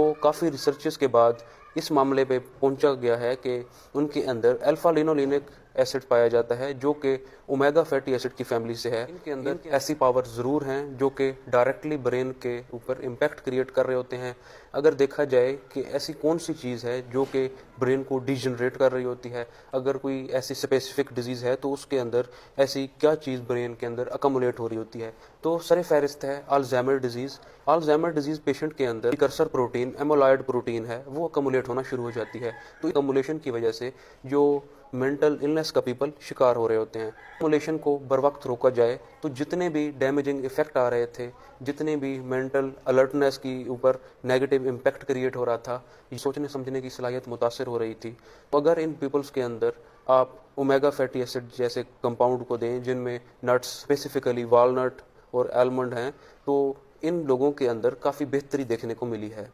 تو کافی ریسرچز کے بعد اس معاملے پہ پہنچا گیا ہے کہ ان کے اندر الفا لینولینک ایسڈ پایا جاتا ہے جو کہ اومیگا فیٹی ایسڈ کی فیملی سے ہے. ان کے اندر ایسی پاور ضرور ہیں جو کہ ڈائریکٹلی برین کے اوپر امپیکٹ کریٹ کر رہے ہوتے ہیں. اگر دیکھا جائے کہ ایسی کون سی چیز ہے جو کہ برین کو ڈیجنریٹ کر رہی ہوتی ہے, اگر کوئی ایسی اسپیسیفک ڈیزیز ہے تو اس کے اندر ایسی کیا چیز برین کے اندر اکمولیٹ ہو رہی ہوتی ہے, تو سر فہرست ہے Alzheimer disease. Alzheimer disease patient کے اندر کرسر پروٹین ایمولائڈ پروٹین ہے وہ اکمولیٹ ہونا شروع ہو جاتی ہے. تو اکمولیشن کی وجہ سے جو مینٹل النس کا پیپل شکار ہو رہے ہوتے ہیں. اکمولیشن کو بر وقت روکا جائے تو جتنے بھی ڈیمیجنگ افیکٹ آ رہے تھے, جتنے بھی مینٹل الرٹنس کی اوپر نیگیٹو امپیکٹ کریٹ ہو رہا تھا, یہ سوچنے سمجھنے کی صلاحیت متاثر ہو رہی تھی. تو اگر ان پیپلز کے اندر آپ اومیگا فیٹی ایسڈ جیسے کمپاؤنڈ کو دیں جن میں نٹس اسپیسیفکلی والنٹ اور ایلمنڈ ہیں, تو ان لوگوں کے اندر کافی بہتری دیکھنے کو ملی ہے.